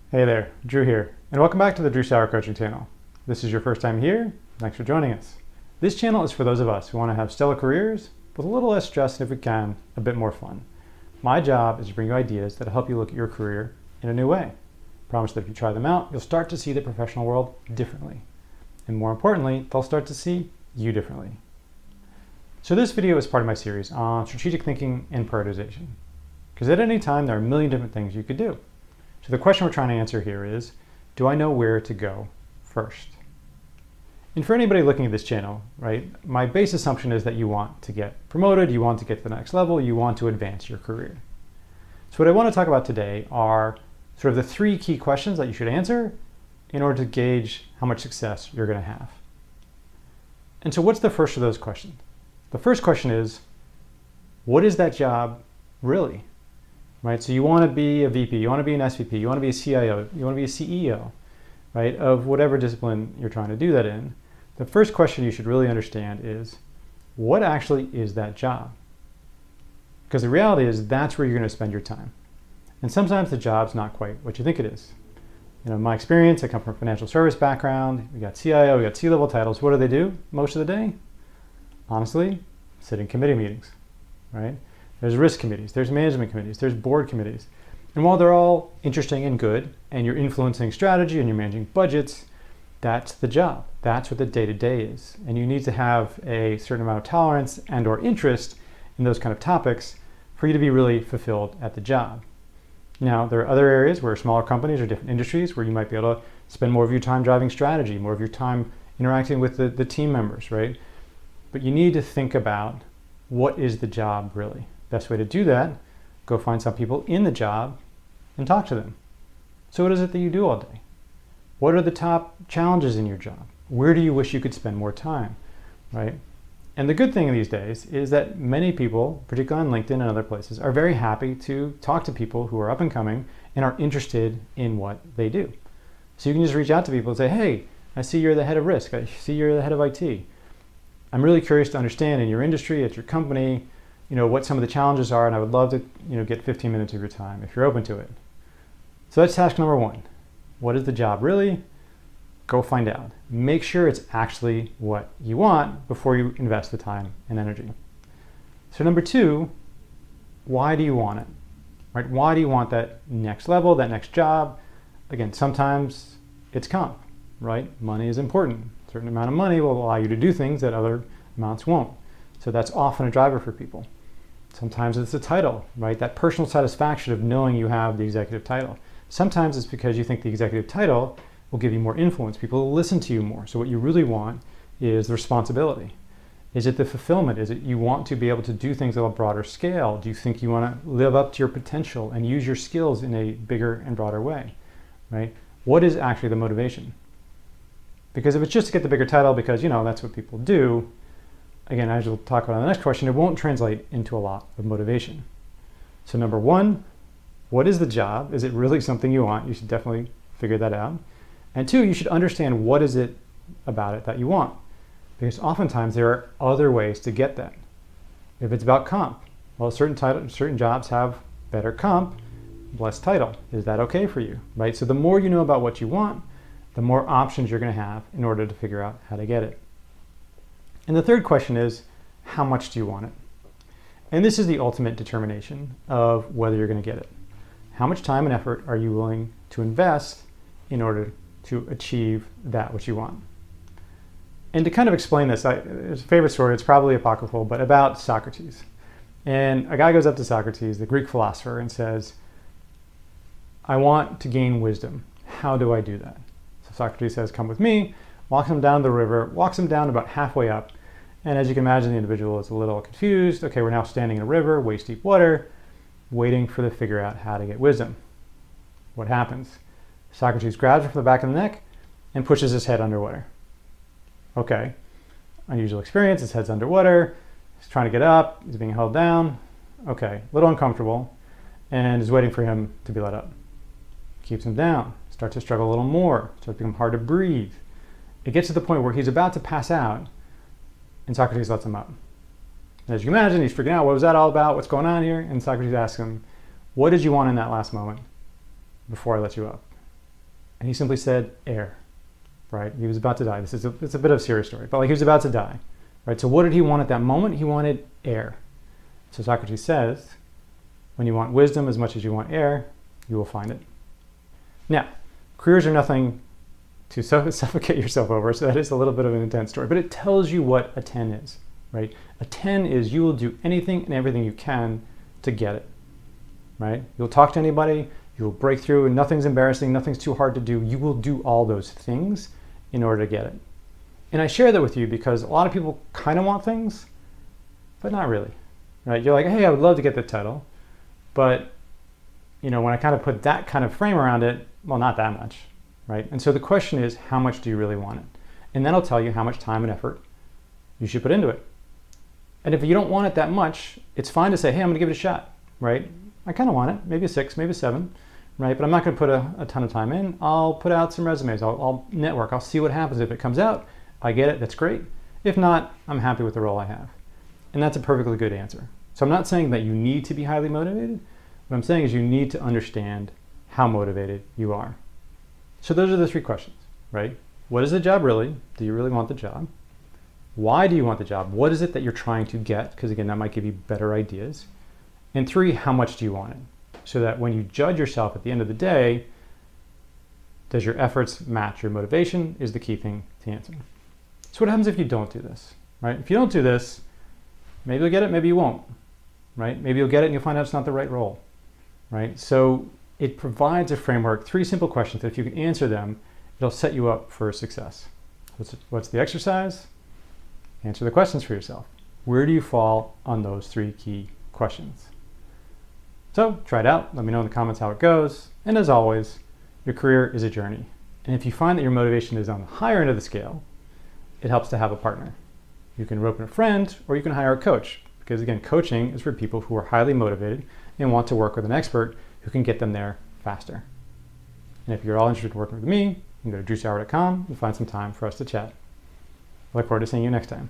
Hey there, Drew here, and welcome back to the Drew Saur coaching channel. This is your first time here, thanks for joining us. This channel is for those of us who want to have stellar careers with a little less stress and, if we can, a bit more fun. My job is to bring you ideas that help you look at your career in a new way. I promise that if you try them out, you'll start to see the professional world differently. And more importantly, they'll start to see you differently. So this video is part of my series on strategic thinking and prioritization. Because at any time, there are a million different things you could do. So the question we're trying to answer here is, do I know where to go first? And for anybody looking at this channel, right, my base assumption is that you want to get promoted, you want to get to the next level, you want to advance your career. So what I want to talk about today are sort of the three key questions that you should answer in order to gauge how much success you're going to have. And so what's the first of those questions? The first question is, what is that job really? Right? So you want to be a VP, you want to be an SVP, you want to be a CIO, you want to be a CEO, right, of whatever discipline you're trying to do that in. The first question you should really understand is, what actually is that job? Because the reality is that's where you're going to spend your time. And sometimes the job's not quite what you think it is. You know, in my experience, I come from a financial service background. We got CIO, we got C-level titles. What do they do most of the day? Honestly, sit in committee meetings, right? There's risk committees, there's management committees, there's board committees. And while they're all interesting and good, and you're influencing strategy and you're managing budgets, that's the job. That's what the day-to-day is. And you need to have a certain amount of tolerance and or interest in those kind of topics for you to be really fulfilled at the job. Now, there are other areas where smaller companies or different industries where you might be able to spend more of your time driving strategy, more of your time interacting with the team members, right? But you need to think about, what is the job really? Best way to do that, go find some people in the job and talk to them. So what is it that you do all day? What are the top challenges in your job? Where do you wish you could spend more time, right? And the good thing these days is that many people, particularly on LinkedIn and other places, are very happy to talk to people who are up and coming and are interested in what they do. So you can just reach out to people and say, hey, I see you're the head of risk. I see you're the head of IT. I'm really curious to understand in your industry, at your company, what some of the challenges are, and I would love to, get 15 minutes of your time if you're open to it. So that's task number one. What is the job really? Go find out. Make sure it's actually what you want before you invest the time and energy. So number two, why do you want it? Right? Why do you want that next level, that next job? Again, sometimes it's comp, right? Money is important. A certain amount of money will allow you to do things that other amounts won't. So that's often a driver for people. Sometimes it's the title, right? That personal satisfaction of knowing you have the executive title. Sometimes it's because you think the executive title will give you more influence. People will listen to you more. So what you really want is the responsibility. Is it the fulfillment? Is it you want to be able to do things on a broader scale? Do you think you want to live up to your potential and use your skills in a bigger and broader way, right? What is actually the motivation? Because if it's just to get the bigger title because, that's what people do, again, as we'll talk about in the next question, it won't translate into a lot of motivation. So number one, what is the job? Is it really something you want? You should definitely figure that out. And two, you should understand what is it about it that you want. Because oftentimes there are other ways to get that. If it's about comp, well, certain jobs have better comp, less title. Is that okay for you, right? So the more you know about what you want, the more options you're going to have in order to figure out how to get it. And the third question is, how much do you want it? And this is the ultimate determination of whether you're going to get it. How much time and effort are you willing to invest in order to achieve that which you want? And to kind of explain this, there's a favorite story, it's probably apocryphal, but about Socrates. And a guy goes up to Socrates, the Greek philosopher, and says, I want to gain wisdom. How do I do that? So Socrates says, come with me, walks him down the river, walks him down about halfway up. And as you can imagine, the individual is a little confused. Okay, we're now standing in a river, waist deep water, waiting to figure out how to get wisdom. What happens? Socrates grabs him from the back of the neck and pushes his head underwater. Okay, unusual experience, his head's underwater, he's trying to get up, he's being held down. Okay, a little uncomfortable, and is waiting for him to be let up. Keeps him down, starts to struggle a little more, starts to become hard to breathe. It gets to the point where he's about to pass out, and Socrates lets him up. And as you can imagine, he's freaking out. What was that all about? What's going on here? And Socrates asks him, what did you want in that last moment before I let you up? And he simply said, air, right? He was about to die. It's a bit of a serious story, but like he was about to die, right? So what did he want at that moment? He wanted air. So Socrates says, when you want wisdom as much as you want air, you will find it. Now, careers are nothing to suffocate yourself over, so that is a little bit of an intense story, but it tells you what a 10 is, right? A 10 is you will do anything and everything you can to get it, right? You'll talk to anybody, you'll break through, and nothing's embarrassing, nothing's too hard to do. You will do all those things in order to get it. And I share that with you because a lot of people kind of want things, but not really, right? You're like, hey, I would love to get the title, but when I kind of put that kind of frame around it, well, not that much, right? And so the question is, how much do you really want it? And that'll tell you how much time and effort you should put into it. And if you don't want it that much, it's fine to say, hey, I'm gonna give it a shot, right? I kind of want it, maybe a 6, maybe a 7, right? But I'm not gonna put a ton of time in. I'll put out some resumes, I'll network, I'll see what happens. If it comes out, I get it, that's great. If not, I'm happy with the role I have. And that's a perfectly good answer. So I'm not saying that you need to be highly motivated. What I'm saying is you need to understand how motivated you are. So those are the 3 questions, right? What is the job really? Do you really want the job? Why do you want the job? What is it that you're trying to get? Because again, that might give you better ideas. And 3, how much do you want it? So that when you judge yourself at the end of the day, does your efforts match your motivation is the key thing to answer. So what happens if you don't do this, right? If you don't do this, maybe you'll get it, maybe you won't, right? Maybe you'll get it and you'll find out it's not the right role, right? So it provides a framework, 3 simple questions that if you can answer them, it'll set you up for success. What's the exercise? Answer the questions for yourself. Where do you fall on those 3 key questions? So try it out. Let me know in the comments how it goes. And as always, your career is a journey. And if you find that your motivation is on the higher end of the scale, it helps to have a partner. You can rope in a friend or you can hire a coach. Because again, coaching is for people who are highly motivated and want to work with an expert who can get them there faster. And if you're all interested in working with me, you can go to drewsaur.com and find some time for us to chat. I look forward to seeing you next time.